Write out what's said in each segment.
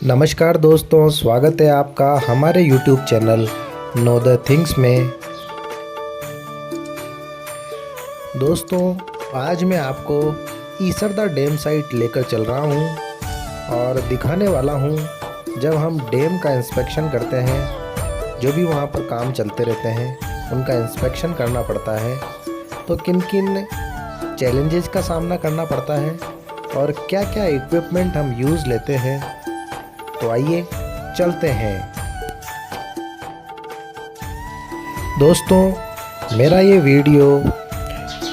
नमस्कार दोस्तों, स्वागत है आपका हमारे YouTube channel know the things में। दोस्तों, आज मैं आपको ईसरदा डैम साइट लेकर चल रहा हूँ और दिखाने वाला हूँ जब हम डैम का इंस्पेक्शन करते हैं। जो भी वहाँ पर काम चलते रहते हैं उनका इंस्पेक्शन करना पड़ता है, तो किन किन चैलेंजेस का सामना करना पड़ता है और क्या क्या इक्विपमेंट हम यूज़ लेते हैं। तो आइए चलते हैं। दोस्तों, मेरा ये वीडियो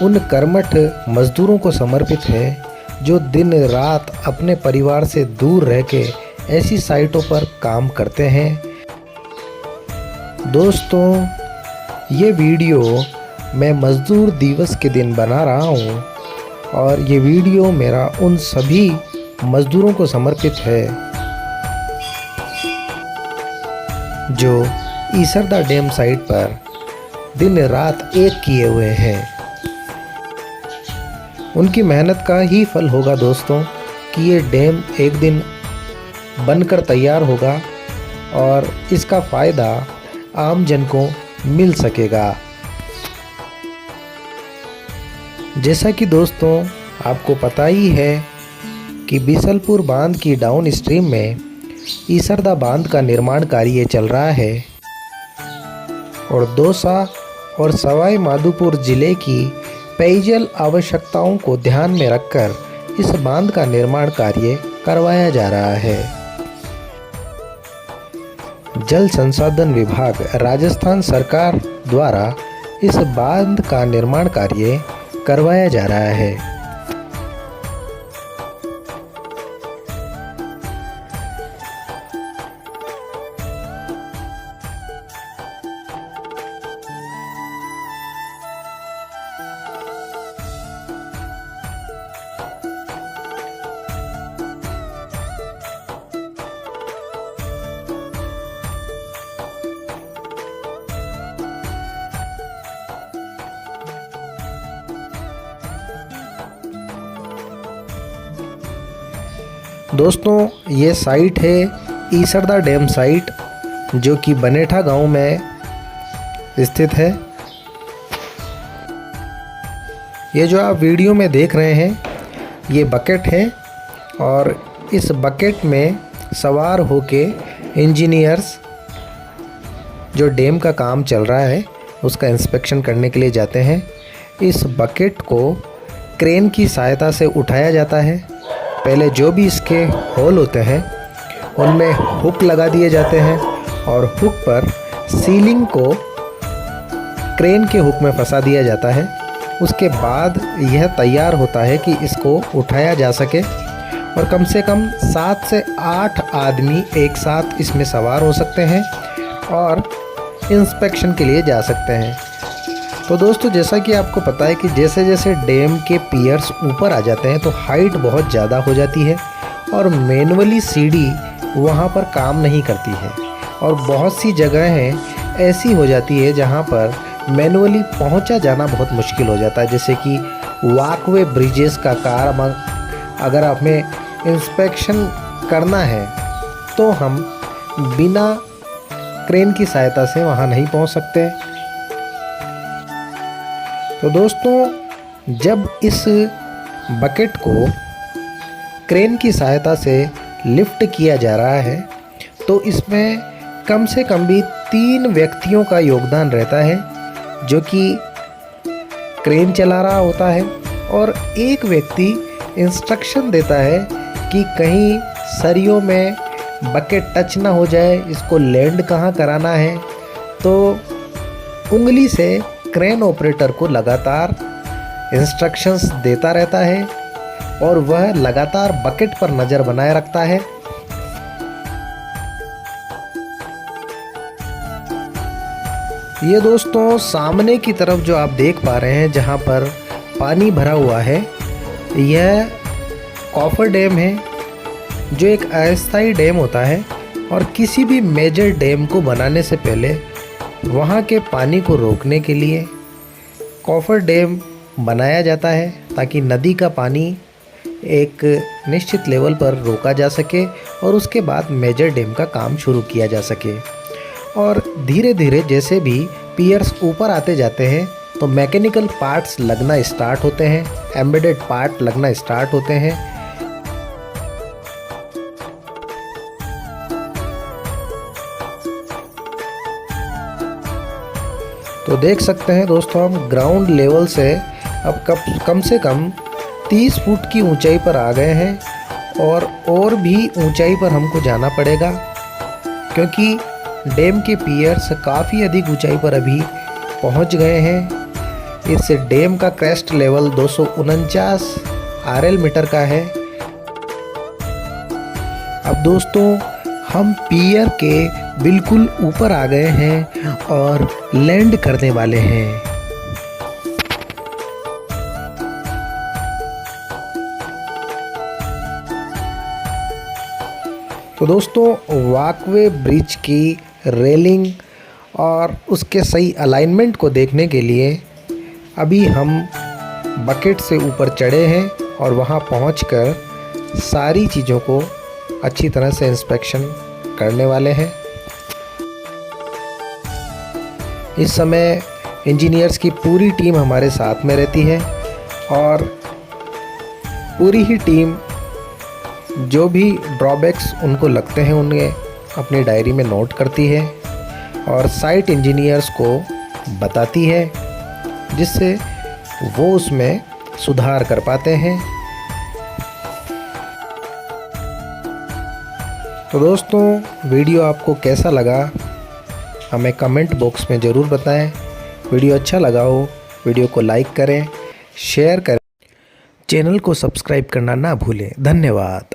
उन कर्मठ मज़दूरों को समर्पित है जो दिन रात अपने परिवार से दूर रह के ऐसी साइटों पर काम करते हैं। दोस्तों, ये वीडियो मैं मज़दूर दिवस के दिन बना रहा हूँ और ये वीडियो मेरा उन सभी मज़दूरों को समर्पित है जो ईसरदा डैम साइट पर दिन रात एक किए हुए हैं। उनकी मेहनत का ही फल होगा दोस्तों कि ये डैम एक दिन बनकर तैयार होगा और इसका फ़ायदा आम जन को मिल सकेगा। जैसा कि दोस्तों आपको पता ही है कि बिसलपुर बांध की डाउन स्ट्रीम में ईसरदा बांध का निर्माण कार्य चल रहा है और दौसा और सवाई माधोपुर जिले की पेयजल आवश्यकताओं को ध्यान में रखकर इस बांध का निर्माण कार्य करवाया जा रहा है। जल संसाधन विभाग राजस्थान सरकार द्वारा इस बांध का निर्माण कार्य करवाया जा रहा है। दोस्तों, ये साइट है ईसरदा डैम साइट जो कि बनेठा गांव में स्थित है। ये जो आप वीडियो में देख रहे हैं ये बकेट है और इस बकेट में सवार होके इंजीनियर्स जो डैम का काम चल रहा है उसका इंस्पेक्शन करने के लिए जाते हैं। इस बकेट को क्रेन की सहायता से उठाया जाता है। पहले जो भी इसके होल होते हैं उनमें हुक लगा दिए जाते हैं और हुक पर सीलिंग को क्रेन के हुक में फंसा दिया जाता है। उसके बाद यह तैयार होता है कि इसको उठाया जा सके और कम से कम 7 से 8 आदमी एक साथ इसमें सवार हो सकते हैं और इंस्पेक्शन के लिए जा सकते हैं। तो दोस्तों, जैसा कि आपको पता है कि जैसे जैसे डैम के पियर्स ऊपर आ जाते हैं तो हाइट बहुत ज़्यादा हो जाती है और मैनुअली सीढ़ी वहाँ पर काम नहीं करती है और बहुत सी जगहें ऐसी हो जाती है जहाँ पर मैनुअली पहुँचा जाना बहुत मुश्किल हो जाता है। जैसे कि वॉकवे ब्रिजेस का काम अगर हमें इंस्पेक्शन करना है तो हम बिना क्रेन की सहायता से वहाँ नहीं पहुँच सकते। तो दोस्तों, जब इस बकेट को क्रेन की सहायता से लिफ्ट किया जा रहा है तो इसमें कम से कम भी 3 व्यक्तियों का योगदान रहता है जो कि क्रेन चला रहा होता है और एक व्यक्ति इंस्ट्रक्शन देता है कि कहीं सरियों में बकेट टच ना हो जाए, इसको लैंड कहाँ कराना है। तो उंगली से क्रेन ऑपरेटर को लगातार इंस्ट्रक्शंस देता रहता है और वह लगातार बकेट पर नज़र बनाए रखता है। ये दोस्तों सामने की तरफ जो आप देख पा रहे हैं जहाँ पर पानी भरा हुआ है, यह कॉफर डैम है जो एक अस्थायी डैम होता है और किसी भी मेजर डैम को बनाने से पहले वहाँ के पानी को रोकने के लिए कॉफर डैम बनाया जाता है ताकि नदी का पानी एक निश्चित लेवल पर रोका जा सके और उसके बाद मेजर डैम का काम शुरू किया जा सके। और धीरे धीरे जैसे भी पियर्स ऊपर आते जाते हैं तो मैकेनिकल पार्ट्स लगना स्टार्ट होते हैं, एम्बेडेड पार्ट लगना स्टार्ट होते हैं। तो देख सकते हैं दोस्तों, हम ग्राउंड लेवल से अब कम से कम 30 फुट की ऊंचाई पर आ गए हैं और भी ऊंचाई पर हमको जाना पड़ेगा, क्योंकि डैम के पियर्स काफ़ी अधिक ऊंचाई पर अभी पहुंच गए हैं। इस डैम का क्रेस्ट लेवल 249 RL मीटर का है। अब दोस्तों हम पियर के बिल्कुल ऊपर आ गए हैं और लैंड करने वाले हैं। तो दोस्तों वॉकवे ब्रिज की रेलिंग और उसके सही अलाइनमेंट को देखने के लिए अभी हम बकेट से ऊपर चढ़े हैं और वहां पहुंचकर सारी चीज़ों को अच्छी तरह से इंस्पेक्शन करने वाले हैं। इस समय इंजीनियर्स की पूरी टीम हमारे साथ में रहती है और पूरी ही टीम जो भी ड्रॉबैक्स उनको लगते हैं उन्हें अपनी डायरी में नोट करती है और साइट इंजीनियर्स को बताती है, जिससे वो उसमें सुधार कर पाते हैं। तो दोस्तों वीडियो आपको कैसा लगा हमें कमेंट बॉक्स में ज़रूर बताएं। वीडियो अच्छा लगा हो वीडियो को लाइक करें, शेयर करें, चैनल को सब्सक्राइब करना ना भूलें। धन्यवाद।